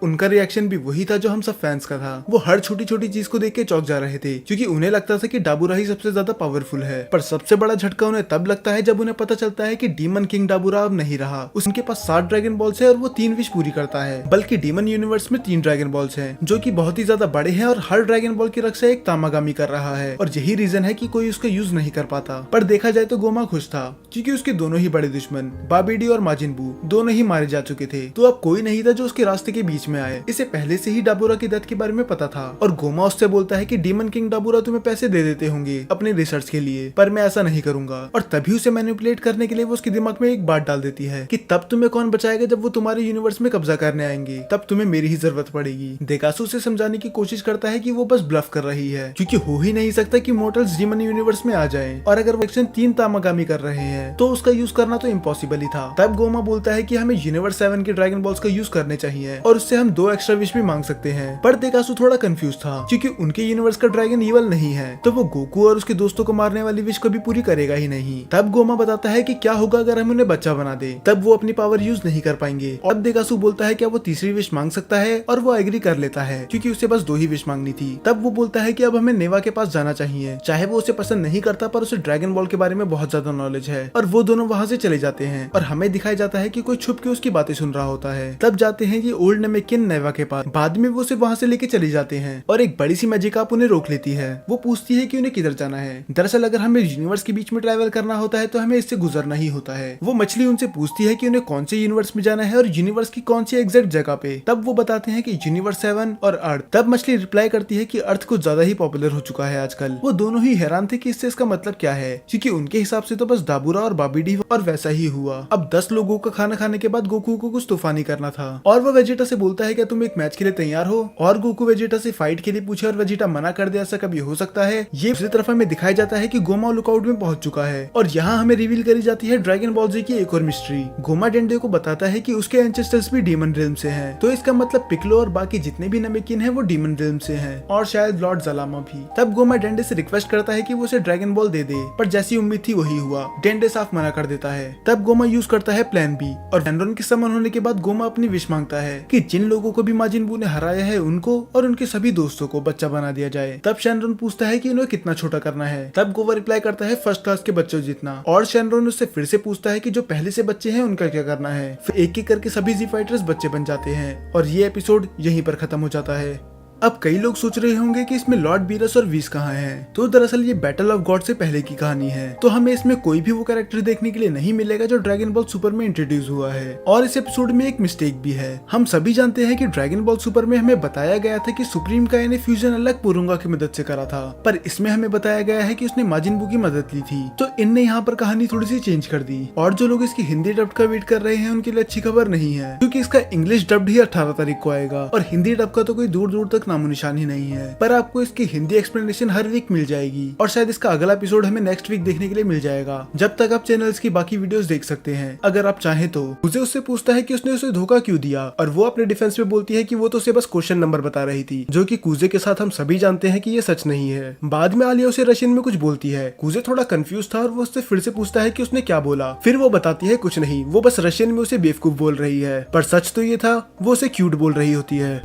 उनका रिएक्शन भी वही था जो हम सब फैंस का था। वो हर छोटी छोटी चीज को देख के चौंक जा रहे थे, क्योंकि उन्हें लगता था कि डाबूरा ही सबसे ज्यादा पावरफुल है। पर सबसे बड़ा झटका उन्हें तब लगता है जब उन्हें पता चलता है कि डीमन किंग डाबूरा अब नहीं रहा। उनके पास 7 ड्रैगन बॉल्स है और वो 3 विश पूरी करता है। बल्कि डीमन यूनिवर्स में 3 ड्रैगन बॉल्स हैं, जो कि बहुत ही ज्यादा बड़े हैं, और हर ड्रैगन बॉल की रक्षा एक तामागामी कर रहा है। और यही रीजन है कि कोई उसका यूज नहीं कर पाता। पर देखा जाए तो गोमा खुश था, क्योंकि उसके दोनों ही बड़े दुश्मन बाबीडी और माजिन बू दोनों ही मारे जा चुके थे। तो अब कोई नहीं था जो उसके रास्ते के बीच में आए। इसे पहले से ही डाबूरा की डेथ के बारे में पता था, और गोमा उससे बोलता है कि डीमन किंग डाबूरा तुम्हें पैसे दे देते होंगे अपने रिसर्च के लिए, पर मैं ऐसा नहीं करूंगा। और तभी उसे मैनिपुलेट करने के लिए वो उसके दिमाग में एक बात डाल देती है कि तब तुम्हें कौन बचाएगा जब वो तुम्हारे यूनिवर्स में कब्जा करने आएंगे, तब तुम्हें मेरी ही जरूरत पड़ेगी। देकासु उसे समझाने की कोशिश करता है कि वो बस ब्लफ कर रही है, क्योंकि हो ही नहीं सकता कि मोर्टल्स डीमन यूनिवर्स में आ जाएं। और अगर वो एक्शन 3 तामागामी कर रहे हैं तो उसका यूज करना तो इम्पॉसिबल ही था। तब गोमा बोलता है कि हमें यूनिवर्स 7 के ड्रैगन बॉल्स का यूज करने चाहिए, और उससे हम 2 एक्स्ट्रा विश भी मांग सकते हैं। पर देकासु थोड़ा कंफ्यूज था, क्योंकि उनके यूनिवर्स का ड्रैगन ईवल नहीं है, तो वो गोकू और उसके दोस्तों को मारने वाली विश कभी पूरी करेगा ही नहीं। तब गोमा बताता है कि क्या होगा अगर हम उन्हें बच्चा बना दे, तब वो अपनी पावर यूज नहीं कर पाएंगे। और देकासु बोलता है क्या वो तीसरी विश मांग सकता है, और वो एग्री कर लेता है, क्योंकि उसे बस 2 ही विश मांगनी थी। तब वो बोलता है कि अब हमें नेवा के पास जाना चाहिए। चाहे वो उसे पसंद नहीं करता, पर उसे ड्रैगन बॉल के बारे में बहुत ज्यादा नॉलेज है, और वो दोनों वहाँ से चले जाते हैं। और हमें दिखाया जाता है कि कोई छुप के उसकी बातें सुन रहा होता है। तब जाते हैं ये ओल्ड नमेकिन नेवा के पास। बाद में वो उसे वहाँ से लेके चले जाते हैं, और एक बड़ी सी मैजिकाप उन्हें रोक लेती है। वो पूछती है कि उन्हें किधर जाना है। दरअसल अगर हमें यूनिवर्स के बीच में ट्रैवल करना होता है तो हमें इससे गुजरना ही होता है। वो मछली उनसे पूछती है कि उन्हें कौन से यूनिवर्स में जाना है और यूनिवर्स की कौन सी एग्जैक्ट जगह पे। तब वो बताते हैं कि यूनिवर्स 7 और अर्थ। तब मछली रिप्लाई करती है कि अर्थ कुछ ज्यादा ही पॉपुलर हो चुका है आजकल। वो दोनों ही हैरान थे कि इससे इसका मतलब क्या है, क्योंकि उनके हिसाब से तो बस डाबूरा और बाबीडी और वैसा ही हुआ। अब 10 लोगों का खाना खाने के बाद गोकू को कुछ तूफानी करना था, और वो वेजिटा से बोलता है क्या तुम एक मैच के लिए तैयार हो। और गोकू वेजिटा से फाइट के लिए पूछे, और वेजिटा मना कर दे, ऐसा कभी हो सकता है। ये दूसरी तरफ हमें दिखाया जाता है कि गोमा लुकआउट में पहुंच चुका है, और यहाँ हमें रिवील करी जाती है ड्रैगन बॉल जी की एक और मिस्ट्री। गोमा डेंडे को बताता है कि उसके एंसेस्टर्स भी डीमन रिल्म से हैं, तो इसका मतलब पिक्लो और बाकी जितने भी नमेकिन हैं वो डीमन रिल्म से हैं, और शायद लॉर्ड जलामा भी। तब गोमा डेंडे से रिक्वेस्ट करता है कि वो उसे ड्रैगन बॉल दे दे, पर जैसी उम्मीद थी वही हुआ, डेंडे साफ मना कर देता है। तब गोमा यूज करता है प्लान बी, और शेनरॉन के समन होने के बाद गोमा अपनी विश मांगता है कि जिन लोगों को भी माजिन बू ने हराया है उनको और उनके सभी दोस्तों को बच्चा बना दिया जाए। तब शेनरॉन पूछता है कि उन्हें कितना छोटा करना है। तब गोवा रिप्लाई करता है फर्स्ट क्लास के बच्चों जितना, और शेनरॉन उससे फिर से पूछता है कि जो पहले से बच्चे हैं उनका क्या करना है। फिर एक एक करके सभी जी फाइटर्स बच्चे बन जाते हैं, और ये एपिसोड यहीं पर खत्म हो जाता है। अब कई लोग सोच रहे होंगे कि इसमें लॉर्ड बीरस और वीस कहाँ हैं। तो दरअसल ये बैटल ऑफ गॉड से पहले की कहानी है, तो हमें इसमें कोई भी वो कैरेक्टर देखने के लिए नहीं मिलेगा जो ड्रैगन बॉल सुपर में इंट्रोड्यूस हुआ है। और इस एपिसोड में एक मिस्टेक भी है। हम सभी जानते हैं कि ड्रैगन बॉल सुपर में हमें बताया गया था कि सुप्रीम काया ने फ्यूजन अलग पुरुंगा की मदद से करा था, पर इसमें हमें बताया गया है कि उसने माजिन बू की मदद ली थी। तो इनने यहाँ पर कहानी थोड़ी सी चेंज कर दी, और जो लोग इसकी हिंदी डब का वेट कर रहे हैं उनके लिए अच्छी खबर नहीं है, क्योंकि इसका इंग्लिश डब्ड ही 18 तारीख को आएगा, और हिंदी डब का तो कोई दूर दूर तक नामो निशान ही नहीं है। पर आपको इसकी हिंदी एक्सप्लेनेशन हर वीक मिल जाएगी, और शायद इसका अगला एपिसोड हमें नेक्स्ट वीक देखने के लिए मिल जाएगा। जब तक आप चैनल्स की बाकी वीडियोस देख सकते हैं अगर आप चाहें तो। मुझे उससे पूछता है कि उसने उसे धोखा क्यों दिया, और वो अपने डिफेंस में बोलती है कि वो तो उसे बस क्वेश्चन नंबर बता रही थी, जो कि कूजे के साथ हम सभी जानते हैं कि ये सच नहीं है। बाद में आलिया उसे रशियन में कुछ बोलती है। कूजे थोड़ा कंफ्यूज था, और वो उससे फिर से पूछता है कि उसने क्या बोला। फिर वो बताती है कुछ नहीं, वो बस रशियन में उसे बेवकूफ बोल रही है, पर सच तो ये था वो उसे क्यूट बोल रही होती है।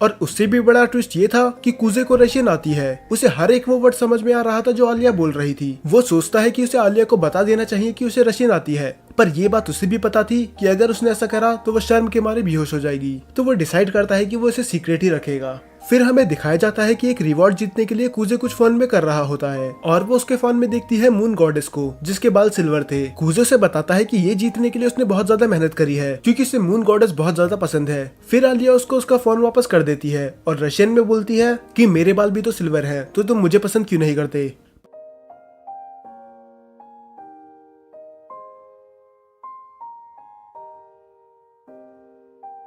और उससे भी बड़ा ट्विस्ट ये था कि कूजे को रशियन आती है। उसे हर एक वो वर्ड समझ में आ रहा था जो आलिया बोल रही थी। वो सोचता है कि उसे आलिया को बता देना चाहिए कि उसे रशियन आती है, पर ये बात उसे भी पता थी कि अगर उसने ऐसा करा तो वो शर्म के मारे बेहोश हो जाएगी। तो वो डिसाइड करता है कि वो इसे सीक्रेट ही रखेगा। फिर हमें दिखाया जाता है कि एक रिवॉर्ड जीतने के लिए कूजे कुछ फोन में कर रहा होता है, और वो उसके फोन में देखती है मून गॉडेस को, जिसके बाल सिल्वर थे। कूजे से बताता है कि ये जीतने के लिए उसने बहुत ज्यादा मेहनत करी है, क्योंकि उसे मून गॉडेस बहुत ज्यादा पसंद है। फिर आलिया उसको उसका फोन वापस कर देती है, और रशियन में बोलती है कि मेरे बाल भी तो सिल्वर है, तो तुम मुझे पसंद क्यों नहीं करते।